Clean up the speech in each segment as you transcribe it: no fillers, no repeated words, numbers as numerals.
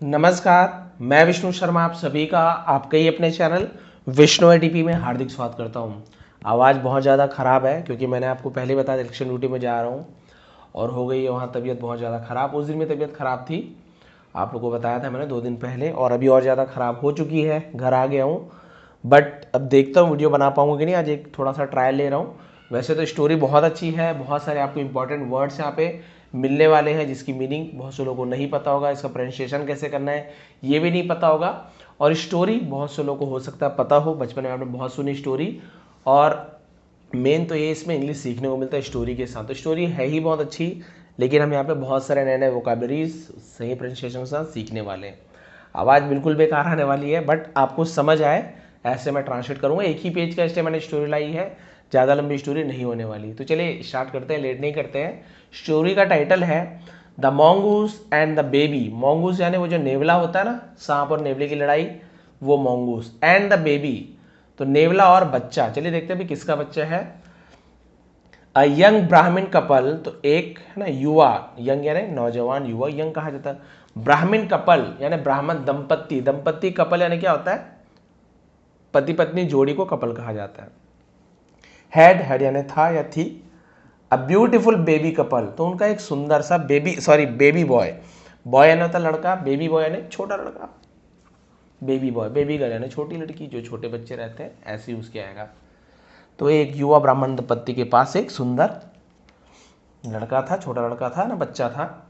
नमस्कार, मैं विष्णु शर्मा आप सभी का आपके ही अपने चैनल विष्णु एटीपी में हार्दिक स्वागत करता हूं। आवाज़ बहुत ज़्यादा ख़राब है क्योंकि मैंने आपको पहले बताया इलेक्शन ड्यूटी में जा रहा हूं और हो गई है वहाँ तबीयत बहुत ज़्यादा ख़राब। उस दिन में तबीयत ख़राब थी, आप लोगों को बताया था मैंने 2 दिन पहले, और अभी और ज़्यादा ख़राब हो चुकी है। घर आ गया हूँ, बट अब देखता हूँ वीडियो बना पाऊँगा कि नहीं। आज एक थोड़ा सा ट्रायल ले रहा हूँ। वैसे तो स्टोरी बहुत अच्छी है, बहुत सारे आपको इंपॉर्टेंट वर्ड्स यहाँ पे मिलने वाले हैं जिसकी मीनिंग बहुत से लोगों को नहीं पता होगा, इसका प्रोनाउंसिएशन कैसे करना है ये भी नहीं पता होगा। और स्टोरी बहुत से लोगों को हो सकता है पता हो, बचपन में आपने बहुत सुनी स्टोरी, और मेन तो ये इसमें इंग्लिश सीखने को मिलता है स्टोरी के साथ। तो स्टोरी है ही बहुत अच्छी, लेकिन हम यहाँ पे बहुत सारे नए नए वोकैबुलरीज सही प्रोनाउंसिएशन के साथ सीखने वाले हैं। आवाज़ बिल्कुल बेकार आने वाली है, बट आपको समझ आए ऐसे मैं ट्रांसलेट करूँगा। एक ही पेज का इसलिए मैंने स्टोरी लाई है, ज़्यादा लंबी स्टोरी नहीं होने वाली। तो चलिए स्टार्ट करते हैं, लेट नहीं करते हैं। स्टोरी का टाइटल है द मॉन्गूस एंड द बेबी। मॉन्गूस यानी वो जो नेवला होता है ना, सांप और नेवले की लड़ाई, वो मॉन्गूस। एंड द बेबी, तो नेवला और बच्चा। चलिए देखते हैं भी किसका बच्चा है। अ यंग ब्राह्मण कपल, तो एक है ना युवा, यंग यानी नौजवान, युवा यंग कहा जाता है। ब्राह्मण कपल यानी ब्राह्मण दंपत्ति, दंपत्ति कपल यानी क्या होता है, पति पत्नी जोड़ी को कपल कहा जाता है। हैड, हैड यानी था या थी। अ ब्यूटीफुल बेबी कपल, तो उनका एक सुंदर सा बेबी बॉय। बॉय यानी होता लड़का, बेबी बॉय यानी छोटा लड़का। बेबी बॉय, बेबी गर्ल यानी छोटी लड़की, जो छोटे बच्चे रहते हैं, ऐसे यूज किया जाएगा। तो एक युवा ब्राह्मण दंपत्ति के पास एक सुंदर लड़का था, छोटा लड़का था ना, बच्चा था।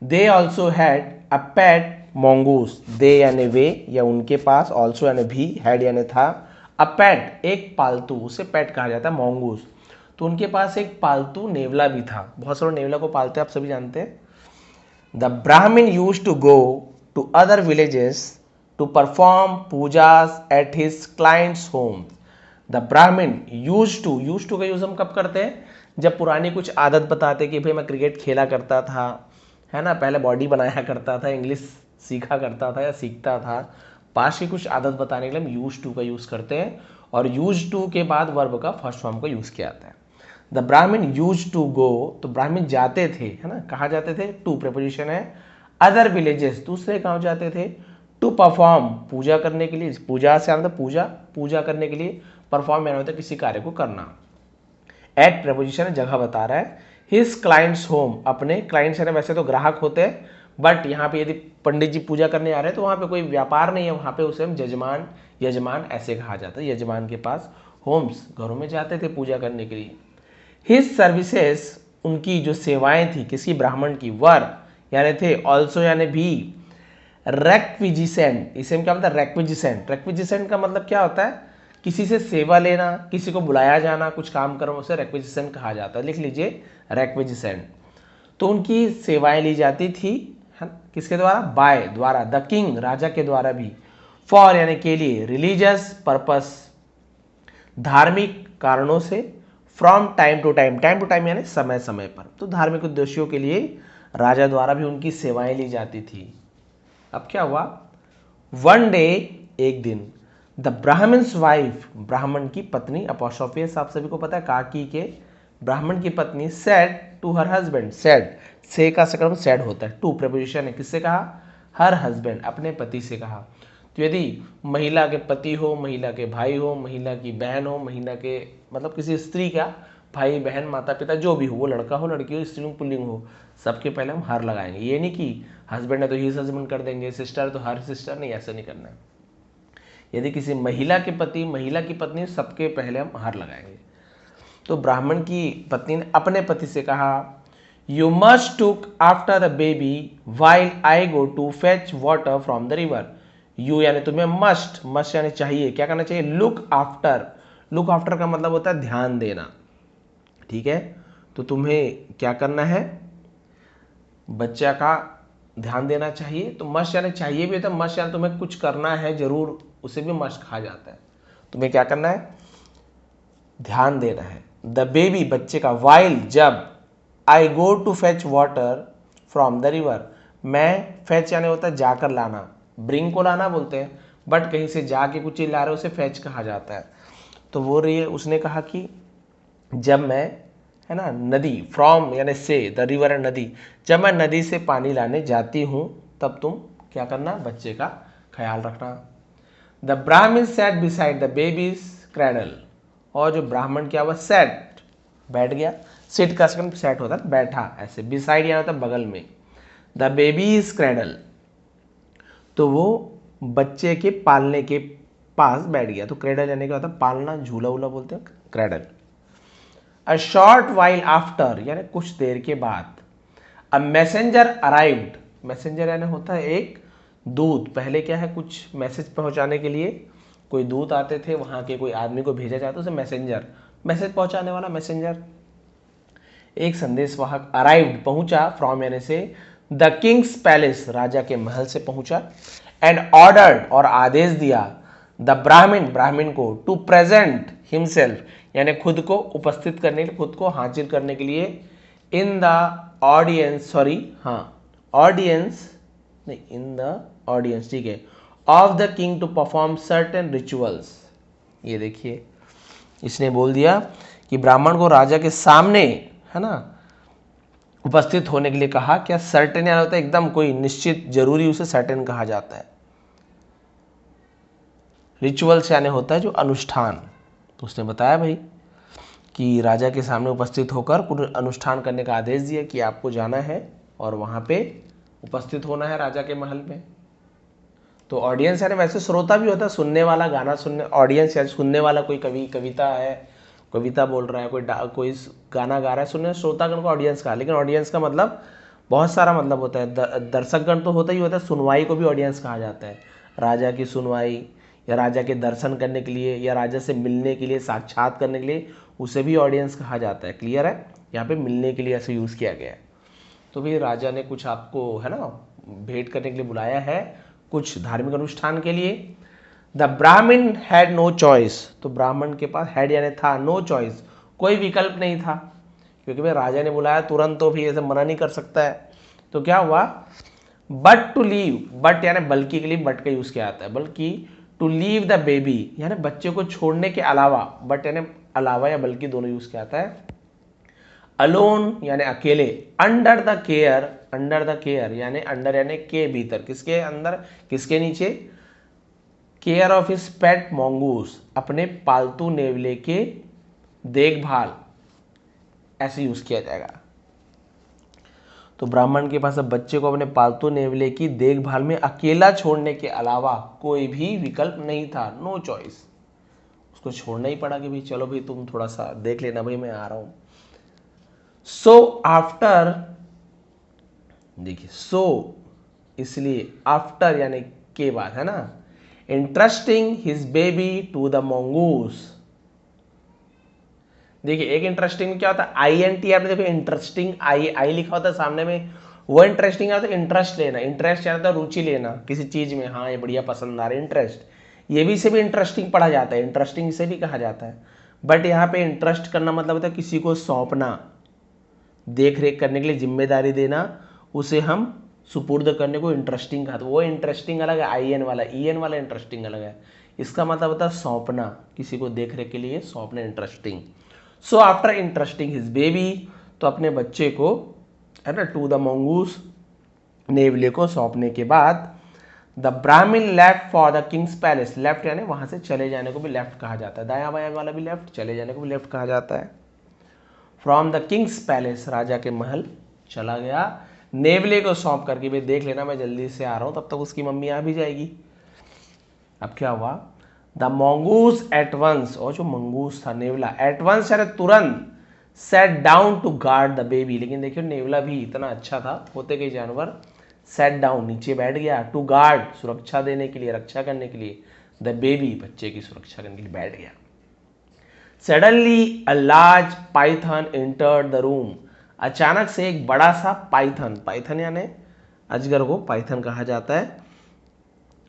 दे ऑल्सो हैड अ पेट मोंगूस। दे यानी वे या उनके पास, ऑल्सो यानी भी, हैड यानी था। अ पेट एक पालतू, उसे पेट कहा जाता है, मोंगूस। तो उनके पास एक पालतू नेवला भी था। बहुत सारे नेवला को पालते हैं, आप सभी जानते हैं। The Brahmin use to go to other villages to perform pujas at his clients home. The Brahmin use to का यूज हम कब करते हैं, जब पुरानी कुछ आदत बताते कि भाई मैं क्रिकेट खेला करता था, है ना, पहले बॉडी बनाया करता था, इंग्लिश सीखा करता था या सीखता था, पास की कुछ आदत बताने के लिए हम यूज टू का यूज करते हैं। और यूज टू के बाद वर्ब का फर्स्ट फॉर्म का यूज किया जाता है। द ब्राह्मण यूज टू गो, तो ब्राह्मण जाते थे, है ना, कहाँ जाते थे, टू प्रेपोजिशन है। अदर विलेजेस, दूसरे गांव जाते थे। टू परफॉर्म, पूजा करने के लिए, पूजा से आता पूजा, पूजा करने के लिए। परफॉर्म यानी होता है किसी कार्य को करना। एट प्रेपोजिशन जगह बता रहा है। हिज क्लाइंट्स होम, अपने क्लाइंट्स यानी वैसे तो ग्राहक होते हैं, बट यहाँ पे यदि पंडित जी पूजा करने आ रहे हैं तो वहाँ पे कोई व्यापार नहीं है, वहाँ पे उसे हम यजमान, यजमान ऐसे कहा जाता है। यजमान के पास होम्स, घरों में जाते थे पूजा करने के लिए। हिज सर्विसेज, उनकी जो सेवाएं थी, किसी ब्राह्मण की, वर यानी थे, ऑल्सो यानी भी, रेक्विजिसेंट। इसे क्या मतलब, रेक्विजिसेंट। रेक्विजिसेंट का मतलब क्या होता है, किसी से सेवा लेना, किसी को बुलाया जाना, कुछ काम करो, उसे रेक्विजिसेंट कहा जाता है। लिख लीजिए रेक्विजिसेंट। तो उनकी सेवाएं ली जाती थी, है किसके द्वारा, बाय द्वारा, द किंग राजा के द्वारा भी। फॉर यानी के लिए, रिलीजियस पर्पस धार्मिक कारणों से। From time to time, time to time यानी समय समय पर, तो धार्मिक उद्देश्यों के लिए राजा द्वारा भी उनकी सेवाएं ली जाती थी। अब क्या हुआ, वन डे, एक दिन, द ब्राह्मण्स वाइफ, ब्राह्मण की पत्नी, अपोस्ट्रोफियस आप सभी को पता है, काकी के, ब्राह्मण की पत्नी, said to her husband. Said, से का सकर्म सेड होता है, टू प्रेपोजिशन है, किससे कहा, हर हस्बैंड, अपने पति से कहा। तो यदि महिला के पति हो, महिला के भाई हो, महिला की बहन हो, महिला के मतलब किसी स्त्री का भाई बहन माता पिता जो भी हो, वो लड़का हो लड़की हो, स्त्रीलिंग पुल्लिंग हो, सबके पहले हम हर लगाएंगे। ये नहीं कि हस्बैंड है तो हिज हस्बैंड कर देंगे, सिस्टर है तो हर सिस्टर, नहीं, ऐसा नहीं करना है। यदि किसी महिला के पति, महिला की पत्नी, सबके पहले हम हर लगाएंगे। तो ब्राह्मण की पत्नी ने अपने पति से कहा, you must took after the baby while I go to fetch water from the river. You यानी तुम्हें, मस्ट, मस्ट यानी चाहिए, क्या करना चाहिए, लुक आफ्टर। लुक आफ्टर का मतलब होता है ध्यान देना, ठीक है। तो तुम्हें क्या करना है, बच्चा का ध्यान देना चाहिए। तो मस्ट यानी चाहिए भी होता है, मस्ट यानी तुम्हें कुछ करना है जरूर, उसे भी मस्ट कहा जाता है। तुम्हें क्या करना है, ध्यान देना है। द बेबी बच्चे का, वाइल जब, I go to fetch water from the river, मैं, फेच यानी होता है जाकर लाना, ब्रिंग को लाना बोलते हैं, बट कहीं से जाके कुछ चीज ला रहे हो उसे फेच कहा जाता है। तो वो रही, उसने कहा कि जब मैं, है ना, नदी, फ्रॉम यानी से, द रिवर है नदी, जब मैं नदी से पानी लाने जाती हूँ, तब तुम क्या करना, बच्चे का ख्याल रखना। The Brahmin sat beside the baby's cradle, और जो ब्राह्मण क्या हुआ, सैट बैठ गया, सिट का सेकंड सेट होता है बैठा, ऐसे बिसाइड या होता है बगल में, द बेबीज क्रैडल, तो वो बच्चे के पालने के पास बैठ गया। तो क्रेडल यानी क्या होता है, पालना, झूला वूला बोलते हैं cradle. A short while after यानी कुछ देर के बाद, अ मैसेंजर अराइव्ड, मैसेंजर यानी होता है एक दूत, पहले क्या है कुछ मैसेज पहुंचाने के लिए कोई दूत आते थे, वहां के कोई आदमी को भेजा जाता उसे मैसेंजर, मैसेज पहुंचाने वाला मैसेंजर। एक संदेशवाहक अराइव्ड पहुंचा, फ्रॉम यानी से, द किंग्स पैलेस राजा के महल से पहुंचा, एंड ऑर्डर्ड और आदेश दिया, द ब्राह्मण ब्राह्मण को, टू प्रेजेंट हिमसेल्फ यानी खुद को उपस्थित करने के लिए, खुद को हाजिर करने के लिए, इन द ऑडियंस, सॉरी हाँ ऑडियंस नहीं, इन द ऑडियंस, ठीक है, of the king to perform certain rituals. ये देखिए इसने बोल दिया कि ब्राह्मण को राजा के सामने, है ना, उपस्थित होने के लिए कहा। क्या सर्टेन यानी होता है एकदम कोई निश्चित जरूरी, उसे सर्टेन कहा जाता है। रिचुअल्स यानी होता है जो अनुष्ठान। तो उसने बताया भाई कि राजा के सामने उपस्थित होकर कुछ अनुष्ठान करने का आदेश दिया कि आपको जाना है और वहां पे उपस्थित होना है राजा के महल में। तो ऑडियंस यानी वैसे श्रोता भी होता है, सुनने वाला, गाना सुनने, ऑडियंस यानी सुनने वाला, कोई कवि कविता है, कविता बोल रहा है, कोई गाना गा रहा है, सुनने श्रोतागण को ऑडियंस का। लेकिन ऑडियंस का मतलब बहुत सारा मतलब होता है, दर्शकगण तो होता ही होता है, सुनवाई को भी ऑडियंस कहा जाता है। राजा की सुनवाई या राजा के दर्शन करने के लिए या राजा से मिलने के लिए, साक्षात करने के लिए, उसे भी ऑडियंस कहा जाता है। क्लियर है, यहाँ पे मिलने के लिए ऐसे यूज़ किया गया है। तो भाई राजा ने कुछ आपको, है ना, भेंट करने के लिए बुलाया है, कुछ धार्मिक अनुष्ठान के लिए। द ब्राह्मण हैड नो चॉइस, तो ब्राह्मण के पास हैड यानी था, नो चॉइस कोई विकल्प नहीं था, क्योंकि भाई राजा ने बुलाया तुरंत, तो भी ऐसे मना नहीं कर सकता है। तो क्या हुआ, बट टू लीव, बट यानी बल्कि के लिए बट का यूज किया जाता है, बल्कि टू लीव द बेबी यानी बच्चे को छोड़ने के अलावा, बट यानी अलावा या बल्कि दोनों यूज किया जाता है। अलोन यानी अकेले, under the care, under the care यानी अंडर यानी के भीतर, किसके अंदर, किसके नीचे, केयर ऑफ हिज पेट मोंगूस, अपने पालतू नेवले के देखभाल, ऐसे यूज किया जाएगा। तो ब्राह्मण के पास अब बच्चे को अपने पालतू नेवले की देखभाल में अकेला छोड़ने के अलावा कोई भी विकल्प नहीं था, नो चॉइस, उसको छोड़ना ही पड़ा कि भाई चलो भाई तुम थोड़ा सा देख लेना, भाई मैं आ रहा हूं। सो आफ्टर, देखिए सो इसलिए, आफ्टर यानी के बाद, है ना, interesting his baby to the mongoose. देखिए एक इंटरेस्टिंग में क्या होता है, आई एन टी, आपने देखो इंटरेस्टिंग आई आई लिखा होता है सामने में, वो इंटरेस्टिंग आता है इंटरेस्ट लेना, इंटरेस्ट यानी होता है रुचि लेना किसी चीज में, हाँ ये बढ़िया पसंद आ रहा है, इंटरेस्ट, ये भी से भी इंटरेस्टिंग पढ़ा जाता है, इंटरेस्टिंग से भी कहा जाता है। बट यहाँ पे इंटरेस्ट करना मतलब होता है किसी को सौंपना, देख रेख करने के लिए जिम्मेदारी देना, उसे हम सुपुर्द करने को इंटरेस्टिंग कहा। तो वो इंटरेस्टिंग अलग है, आई एन वाला, ई एन वाला इंटरेस्टिंग अलग है। इसका मतलब होता है सौंपना, किसी को देख रेख के लिए सौंपना, interesting. So after interesting his baby, तो अपने बच्चे को, है ना, टू द मंगूस, नेवले को सौंपने के बाद, द ब्राह्मण left for the Kings palace, left यानी वहां से चले जाने को भी लेफ्ट कहा जाता है, दाया बाया वाला भी लेफ्ट, चले जाने को भी लेफ्ट कहा जाता है। फ्रॉम द किंग्स पैलेस, राजा के महल चला गया, नेवले को सौंप करके, भाई देख लेना मैं जल्दी से आ रहा हूं, तब तक उसकी मम्मी आ भी जाएगी। अब क्या हुआ, द मंगूस एट वंस, और जो मंगूस था नेवला, एट वंस यानी तुरंत, sat down to guard the baby, लेकिन देखियो नेवला भी इतना अच्छा था, होते कई जानवर, सेट डाउन नीचे बैठ गया, टू गार्ड सुरक्षा देने के लिए, रक्षा करने के लिए, द बेबी बच्चे की सुरक्षा करने के लिए बैठ गया। Suddenly a large Python entered the room, अचानक से एक बड़ा सा पाइथन, पाइथन यानी अजगर को पाइथन कहा जाता है,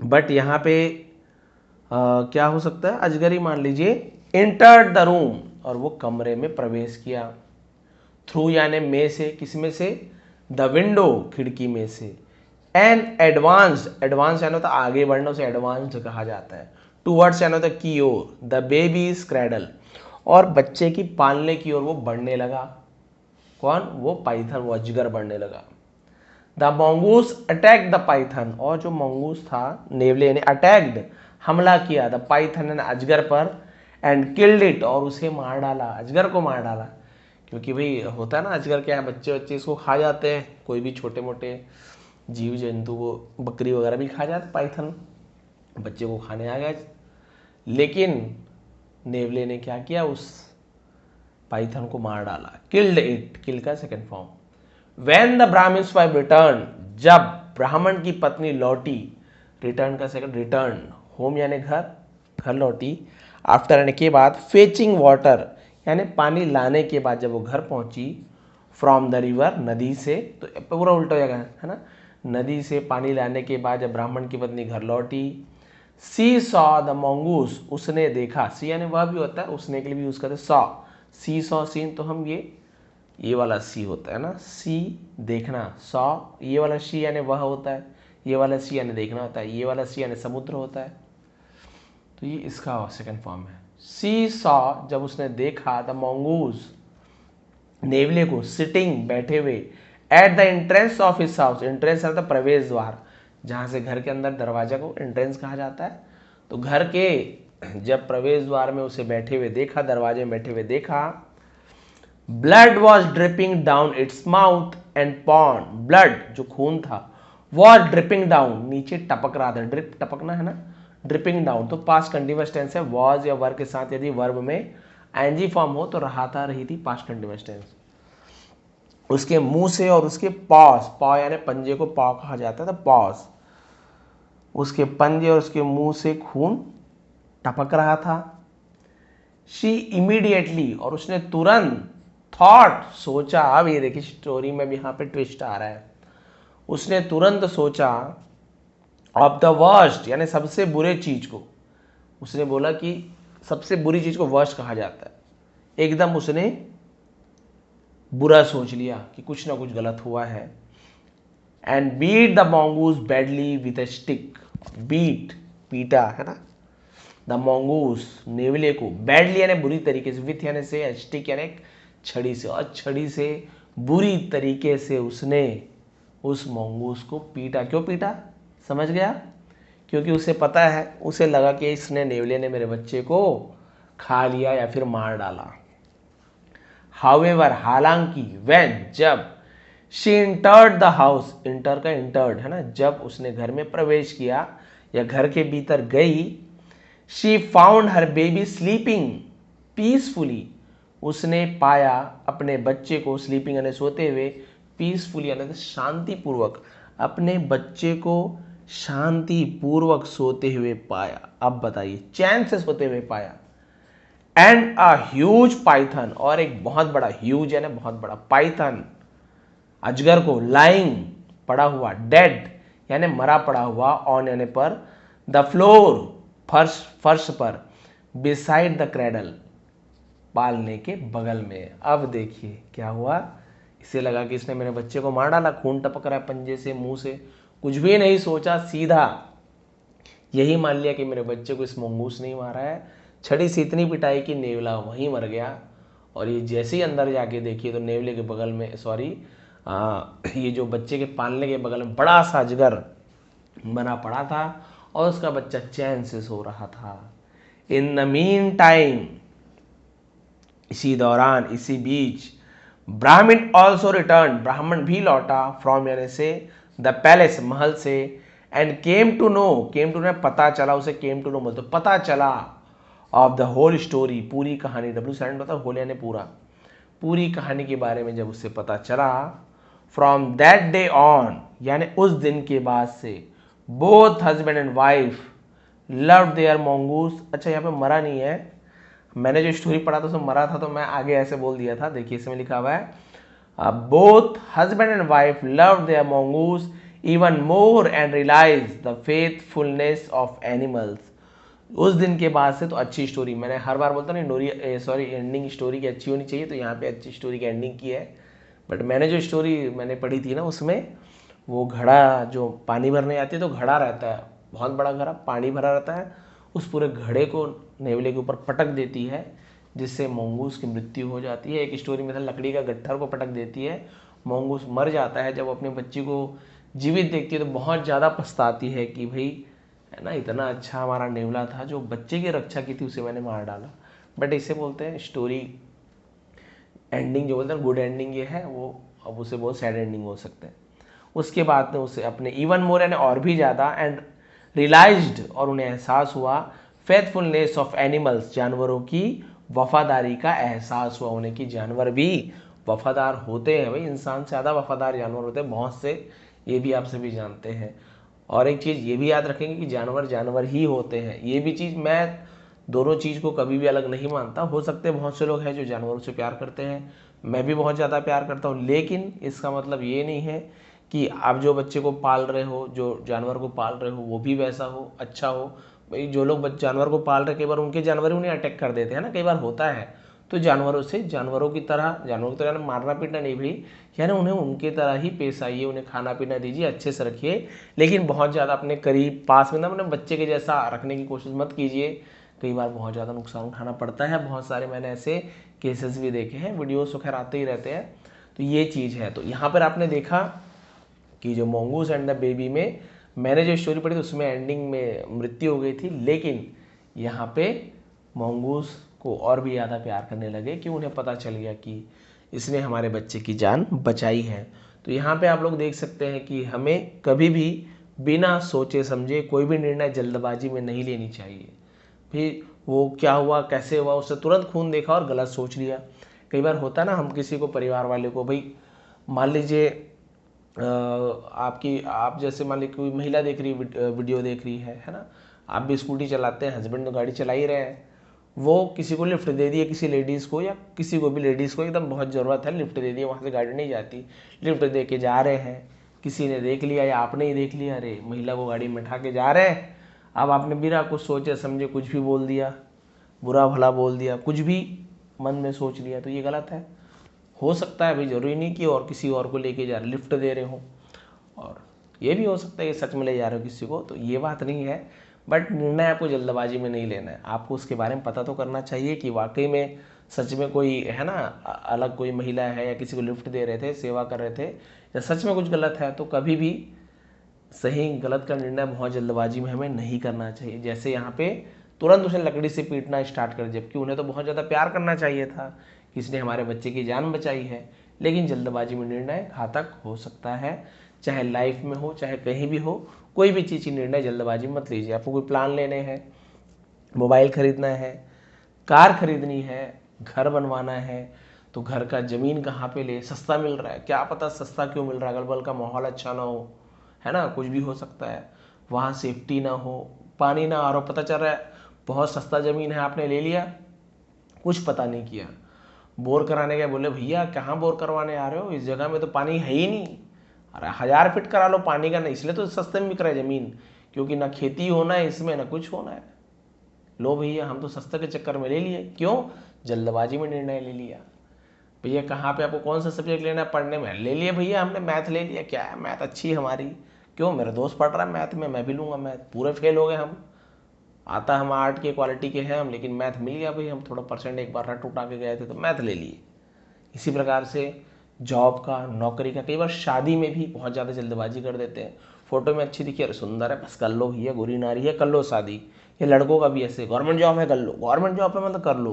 बट यहाँ पे क्या हो सकता है, अजगर ही मान लीजिए। एंटर्ड द रूम, और वो कमरे में प्रवेश किया। थ्रू यानी में से, किस में से, द विंडो खिड़की में से। एन एडवांस्ड, एडवांस यानी होता आगे बढ़ना, उसे एडवांस्ड कहा जाता है। टूवर्ड्स यानी होता की ओर, द बेबी क्रैडल, और बच्चे की पालने की ओर वो बढ़ने लगा। कौन, वो पाइथन, वो अजगर बढ़ने लगा। The mongoose attack the Python, और जो mongoose था नेवले ने अटैक्ड हमला किया द पाइथन ने अजगर पर, एंड किल्ड इट और उसे मार डाला, अजगर को मार डाला। क्योंकि भाई होता है ना अजगर क्या है, बच्चे बच्चे इसको खा जाते हैं, कोई भी छोटे मोटे जीव जंतु को, बकरी वगैरह भी खा जाते, पाइथन बच्चे को खाने आ गया। लेकिन नेवले ने क्या किया, उस पाइथन को मार डाला, किल्ड इट, किल का second form. When the Brahmin's wife return, जब ब्राह्मण की पत्नी लौटी, रिटर्न का सेकंड रिटर्न, होम यानी घर, घर लौटी, आफ्टर यानी के बाद, फेचिंग वाटर यानी पानी लाने के बाद जब वो घर पहुंची, फ्रॉम द रिवर नदी से, तो पूरा उल्टा हो जाएगा है ना, नदी से पानी लाने के बाद जब ब्राह्मण की पत्नी घर लौटी, सी सॉ द mongoose, उसने देखा, सी यानी वह भी होता है, उसने के लिए भी यूज करते सॉ, सी सॉ सीन, तो हम ये वाला सी होता है ना, सी देखना, सॉ ये वाला सी यानी वह होता है, ये वाला सी यानी देखना होता है, ये वाला सी यानी समुद्र होता है, तो ये इसका सेकंड फॉर्म है। सी सॉ जब उसने देखा, द mongoose नेवले को, सिटिंग बैठे हुए, at the entrance of his house, entrance अर्थात प्रवेश द्वार, जहां से घर के अंदर दरवाजा को एंट्रेंस कहा जाता है, तो घर के जब प्रवेश द्वार में उसे बैठे हुए देखा, दरवाजे में बैठे हुए देखा, blood was dripping down its mouth and pond, blood जो खून था, वॉज ड्रिपिंग डाउन नीचे टपक रहा था, ड्रिप टपकना है ना, ड्रिपिंग डाउन, तो पास्ट कंटीन्यूअस टेंस है, वॉज या वर्ब के साथ यदि वर्ब में आईएनजी फॉर्म हो तो रहा था, रही थी, पास्ट कंटीन्यूअस टेंस। उसके मुंह से और उसके पॉज, पॉ यानी पंजे को पॉ कहा जाता था, पॉज, उसके पंजे और उसके मुंह से खून टपक रहा था। शी इमीडिएटली और उसने तुरंत, थॉट सोचा, अब ये देखिए स्टोरी में भी यहाँ पे ट्विस्ट आ रहा है, उसने तुरंत सोचा, ऑफ द वर्स्ट यानी सबसे बुरे चीज को, उसने बोला कि सबसे बुरी चीज को वर्स्ट कहा जाता है, एकदम उसने बुरा सोच लिया कि कुछ ना कुछ गलत हुआ है। And beat the mongoose badly with a stick, beat पीटा है ना, द mongoose नेवले को, बैडली यानी बुरी तरीके से, विथ यानी से, स्टिक यानी छड़ी से, और छड़ी से बुरी तरीके से उसने उस mongoose को पीटा। क्यों पीटा, समझ गया, क्योंकि उसे पता है, उसे लगा कि इसने, नेवले ने मेरे बच्चे को खा लिया या फिर मार डाला। However, हालांकि, when जब, she entered the house, inter का इंटर्ड है ना, जब उसने घर में प्रवेश किया या घर के भीतर गई, she found her baby sleeping peacefully, उसने पाया अपने बच्चे को, स्लीपिंग यानी सोते हुए, पीसफुली यानी शांति पूर्वक, अपने बच्चे को शांति पूर्वक सोते हुए पाया। अब बताइए, चैन से सोते हुए पाया। एंड अ ह्यूज पाइथन, और एक बहुत बड़ा, ह्यूज यानी बहुत बड़ा, पाइथन अजगर को, लाइंग पड़ा हुआ, डेड यानी मरा पड़ा हुआ, ऑन यानी पर, द फ्लोर फर्श, फर्श पर, बिसाइड द क्रेडल पालने के बगल में। अब देखिए क्या हुआ, इसे लगा कि इसने मेरे बच्चे को मार डाला, खून टपक रहा है पंजे से, मुंह से, कुछ भी नहीं सोचा, सीधा यही मान लिया कि मेरे बच्चे को इस mongoose नहीं मारा है, छड़ी से इतनी पिटाई कि नेवला वहीं मर गया। और ये जैसे ही अंदर जाके देखिए तो नेवले के बगल में, सॉरी ये जो बच्चे के पालने के बगल में बड़ा सा अजगर बना पड़ा था और उसका बच्चा चैन से सो रहा था। इन द मीन टाइम, इसी दौरान, इसी बीच, ब्राह्मण ऑल्सो रिटर्न, ब्राह्मण भी लौटा, फ्रॉम यानी से, द पैलेस महल से, and came to know, came to know पता चला, उसे केम टू नो बोलते, पता चला, ऑफ द होल स्टोरी पूरी कहानी, डब्ल्यू साइलेंट होता है, होल यानी पूरा, पूरी कहानी के बारे में जब उससे पता चला, फ्रॉम दैट डे ऑन यानी उस दिन के बाद से, both husband and wife loved their mongoose। अच्छा यहाँ पे मरा नहीं है, मैंने जो स्टोरी पढ़ा था उसमें मरा था, तो मैं आगे ऐसे बोल दिया था, देखिए इसमें लिखा हुआ है, both husband and wife loved their mongoose even more and realise the faithfulness of animals. उस दिन के बाद से तो अच्छी स्टोरी, मैंने हर बार बोलता ना, सॉरी एंडिंग स्टोरी की अच्छी होनी चाहिए, तो यहाँ पे अच्छी स्टोरी की एंडिंग की है। बट मैंने जो स्टोरी मैंने पढ़ी थी ना, उसमें वो घड़ा जो पानी भरने आती है, तो घड़ा रहता है, बहुत बड़ा घड़ा, पानी भरा रहता है, उस पूरे घड़े को नेवले के ऊपर पटक देती है, जिससे mongoose की मृत्यु हो जाती है। एक स्टोरी में था लकड़ी का गट्ठर को पटक देती है मंगूस मर जाता है, जब अपने बच्ची को जीवित देखती है तो बहुत ज़्यादा पछताती है कि भाई है ना, इतना अच्छा हमारा नेवला था जो बच्चे की रक्षा की थी, उसे मैंने मार डाला। बट इसे बोलते हैं स्टोरी एंडिंग, जो बोलते हैं गुड एंडिंग ये है वो, अब उसे बहुत सैड एंडिंग हो सकते हैं। उसके बाद में उसे अपने इवन मोर यानी और भी ज़्यादा एंड रियलाइज्ड, और उन्हें एहसास हुआ फेथफुलनेस ऑफ एनिमल्स, जानवरों की वफादारी का एहसास हुआ उन्हें कि जानवर भी वफादार होते हैं। भाई इंसान से ज़्यादा वफादार जानवर होते हैं बहुत से, ये भी आप सभी जानते हैं। और एक चीज़ ये भी याद रखेंगे कि जानवर जानवर ही होते हैं, ये भी चीज़ मैं दोनों चीज़ को कभी भी अलग नहीं मानता। हो सकते हैं बहुत से लोग हैं जो जानवरों से प्यार करते हैं, मैं भी बहुत ज़्यादा प्यार करता हूँ, लेकिन इसका मतलब ये नहीं है कि आप जो बच्चे को पाल रहे हो, जो जानवर को पाल रहे हो, वो भी वैसा हो, अच्छा हो। भाई जो लोग जानवर को पाल रहे, कई बार उनके जानवर ही उन्हें अटैक कर देते हैं ना, कई बार होता है। तो जानवरों से जानवरों की तरह मारना पीटना नहीं भाई, यानी उन्हें उनके तरह ही पेश आइए, उन्हें खाना पीना दीजिए, अच्छे से रखिए, लेकिन बहुत ज़्यादा अपने करीब पास में ना अपने बच्चे के जैसा रखने की कोशिश मत कीजिए। कई बार बहुत ज़्यादा नुकसान उठाना पड़ता है, बहुत सारे मैंने ऐसे केसेस भी देखे हैं, वीडियोस वगैरह आते ही रहते हैं। तो ये चीज़ है। तो यहाँ पर आपने देखा कि जो मंगूस एंड द बेबी में मैंने जो स्टोरी पढ़ी थी उसमें एंडिंग में मृत्यु हो गई थी, लेकिन यहाँ पे मंगूस को और भी ज़्यादा प्यार करने लगे कि उन्हें पता चल गया कि इसने हमारे बच्चे की जान बचाई है। तो यहाँ पे आप लोग देख सकते हैं कि हमें कभी भी बिना सोचे समझे कोई भी निर्णय जल्दबाजी में नहीं लेनी चाहिए। फिर वो क्या हुआ कैसे हुआ, उससे तुरंत खून देखा और गलत सोच लिया। कई बार होता है ना, हम किसी को परिवार वाले को, भाई मान लीजिए आप जैसे मान लीजिए कोई महिला देख रही वीडियो देख रही है ना, आप भी स्कूटी चलाते हैं, हस्बैंड तो गाड़ी चला ही रहे हैं, वो किसी को लिफ्ट दे दिए, किसी लेडीज़ को, या किसी को भी लेडीज़ को एकदम बहुत ज़रूरत है, लिफ्ट दे दिए, वहाँ से गाड़ी नहीं जाती, लिफ्ट दे के जा रहे हैं, किसी ने देख लिया या आपने ही देख लिया, अरे महिला को गाड़ी में उठा के जा रहे हैं, अब आपने बिना कुछ सोचे समझे कुछ भी बोल दिया, बुरा भला बोल दिया, कुछ भी मन में सोच लिया, तो ये गलत है। हो सकता है भाई, जरूरी नहीं कि और किसी और को लेके जा रहे, लिफ्ट दे रहे हो, और ये भी हो सकता है कि सच में ले जा रहे हो किसी को, तो ये बात नहीं है। बट निर्णय आपको जल्दबाजी में नहीं लेना है, आपको उसके बारे में पता तो करना चाहिए कि वाकई में सच में कोई है ना, अलग कोई महिला है या किसी को लिफ्ट दे रहे थे, सेवा कर रहे थे, या सच में कुछ गलत है, तो कभी भी सही गलत का निर्णय बहुत जल्दबाजी में हमें नहीं करना चाहिए। जैसे यहाँ पे तुरंत उसे लकड़ी से पीटना स्टार्ट कर, जबकि उन्हें तो बहुत ज़्यादा प्यार करना चाहिए था, किसने हमारे बच्चे की जान बचाई है, लेकिन जल्दबाजी में निर्णय घातक हो सकता है। चाहे लाइफ में हो चाहे कहीं भी हो, कोई भी चीज़ की निर्णय जल्दबाजी मत लीजिए। आपको कोई प्लान लेने हैं, मोबाइल खरीदना है, कार खरीदनी है, घर बनवाना है, तो घर का ज़मीन कहाँ पे ले, सस्ता मिल रहा है, क्या पता सस्ता क्यों मिल रहा है, अगल बगल का माहौल अच्छा ना हो, है ना, कुछ भी हो सकता है, वहाँ सेफ्टी ना हो, पानी ना आ रहा हो, पता चल रहा है बहुत सस्ता ज़मीन है, आपने ले लिया, कुछ पता नहीं किया, बोर कराने गए, बोले भैया कहाँ बोर करवाने आ रहे हो, इस जगह में तो पानी है ही नहीं, अरे 1000 फीट करा लो पानी का, नहीं, इसलिए तो सस्ते में बिक रहा है ज़मीन, क्योंकि ना खेती होना है इसमें ना कुछ होना है। लो भैया हम तो सस्ते के चक्कर में ले लिए, क्यों, जल्दबाजी में निर्णय ले लिया। भैया कहाँ पे आपको कौन सा सब्जेक्ट लेना है पढ़ने में, ले लिए भैया हमने मैथ ले लिया, क्या है मैथ अच्छी है हमारी, क्यों, मेरा दोस्त पढ़ रहा है मैथ में, मैं भी लूँगा मैथ, पूरे फेल हो गए हम, आता हम आर्ट के क्वालिटी के हैं हम, लेकिन मैथ मिल गया भाई, हम थोड़ा परसेंट एक बार रट उठा के गए थे तो मैथ ले लिए। इसी प्रकार से जॉब का, नौकरी का, कई बार शादी में भी बहुत ज़्यादा जल्दबाजी कर देते हैं, फोटो में अच्छी दिखी, अरे सुंदर है बस कर लो भैया, गोरी नारी है कर लो शादी। ये लड़कों का भी ऐसे, गवर्नमेंट जॉब है कर लो, गवर्नमेंट जॉब है मतलब कर लो,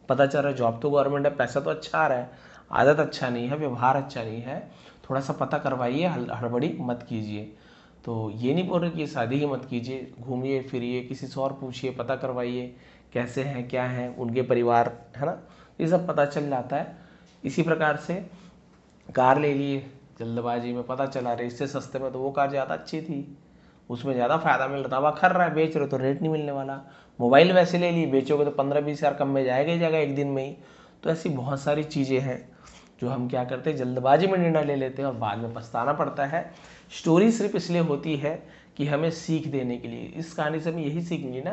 पता चल रहा है जॉब तो गवर्नमेंट है, पैसा तो अच्छा आ रहा है, आदत अच्छा नहीं है, व्यवहार अच्छा नहीं है, थोड़ा सा पता करवाइए, हड़बड़ी मत कीजिए। तो ये नहीं बोल रहे कि शादी ही मत कीजिए, घूमिए फिरिए, किसी से और पूछिए, पता करवाइए कैसे हैं क्या हैं उनके परिवार, है ना, ये सब पता चल जाता है। इसी प्रकार से कार ले लिए जल्दबाजी में, पता चला रहे इससे सस्ते में तो वो कार ज़्यादा अच्छी थी, उसमें ज़्यादा फायदा मिल रहा था, वह खर रहा है, बेच रहे तो रेट नहीं मिलने वाला। मोबाइल वैसे ले ली, बेचोगे तो 15-20 हज़ार कम में जाएगा ही जाएगा एक दिन में ही। तो ऐसी बहुत सारी चीज़ें हैं जो हम क्या करते हैं, जल्दबाजी में निर्णय ले लेते हैं और बाद में पछताना पड़ता है। स्टोरी सिर्फ इसलिए होती है कि हमें सीख देने के लिए, इस कहानी से हमें यही सीख मिली ना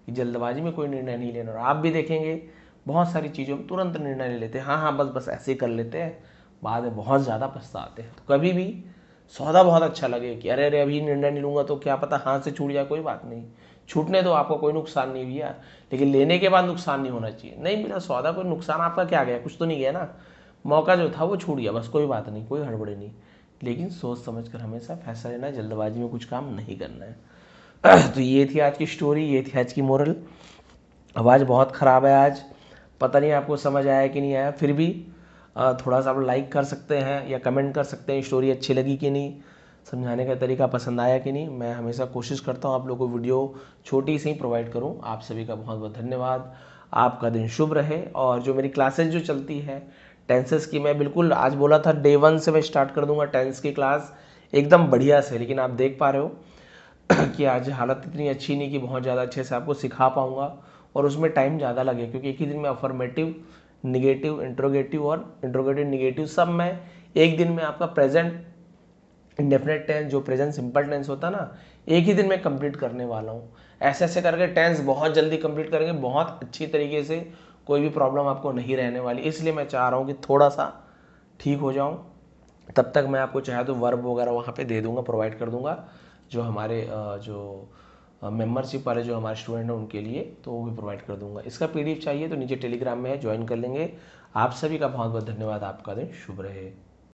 कि जल्दबाजी में कोई निर्णय नहीं लेना। और आप भी देखेंगे बहुत सारी चीज़ों में तुरंत निर्णय ले लेते हैं, हाँ हाँ बस बस ऐसे ही कर लेते हैं, बाद में बहुत ज़्यादा पछताते हैं। तो कभी भी सौदा बहुत अच्छा लगे कि अरे अरे अभी निर्णय नहीं लूँगा तो क्या पता हाथ से छूट जाए, कोई बात नहीं, छूटने दो, आपको कोई नुकसान नहीं हुआ, लेकिन लेने के बाद नुकसान नहीं होना चाहिए। नहीं मिला सौदा, कोई नुकसान आपका क्या गया, कुछ तो नहीं गया ना, मौका जो था वो छूट गया, बस कोई बात नहीं, कोई हड़बड़ी नहीं, लेकिन सोच समझ कर हमेशा फैसला लेना, जल्दबाजी में कुछ काम नहीं करना है। तो ये थी आज की स्टोरी, ये थी आज की मोरल। आवाज़ बहुत ख़राब है आज, पता नहीं आपको समझ आया कि नहीं आया, फिर भी थोड़ा सा आप लाइक कर सकते हैं या कमेंट कर सकते हैं स्टोरी अच्छी लगी कि नहीं, समझाने का तरीका पसंद आया कि नहीं। मैं हमेशा कोशिश करता हूँ आप लोगों को वीडियो छोटी सी ही प्रोवाइड करूँ। आप सभी का बहुत बहुत धन्यवाद, आपका दिन शुभ रहे। और जो मेरी क्लासेज जो चलती है टेंसेस की, मैं बिल्कुल आज बोला था डे 1 से मैं स्टार्ट कर दूंगा टेंस की क्लास एकदम बढ़िया से, लेकिन आप देख पा रहे हो कि आज हालत इतनी अच्छी नहीं कि बहुत ज़्यादा अच्छे से आपको सिखा पाऊँगा, और उसमें टाइम ज़्यादा लगे, क्योंकि एक ही दिन में अफर्मेटिव, निगेटिव, इंट्रोगेटिव और इंट्रोगेटिव निगेटिव सब मैं एक दिन में आपका प्रेजेंट इंडेफिनेट टेंस, जो प्रेजेंट सिंपल टेंस होता है ना, एक ही दिन में कंप्लीट करने वाला हूँ। ऐसे ऐसे करके टेंस बहुत जल्दी कंप्लीट करेंगे, बहुत अच्छी तरीके से, कोई भी प्रॉब्लम आपको नहीं रहने वाली। इसलिए मैं चाह रहा हूँ कि थोड़ा सा ठीक हो जाऊँ, तब तक मैं आपको चाहे तो वर्ब वगैरह वहाँ पे दे दूँगा, प्रोवाइड कर दूँगा, जो हमारे जो मेंबरशिप वाले जो हमारे स्टूडेंट हैं उनके लिए, तो वो भी प्रोवाइड कर दूँगा। इसका PDF चाहिए तो नीचे टेलीग्राम में है, ज्वाइन कर लेंगे। आप सभी का बहुत बहुत धन्यवाद, आपका दिन शुभ रहे।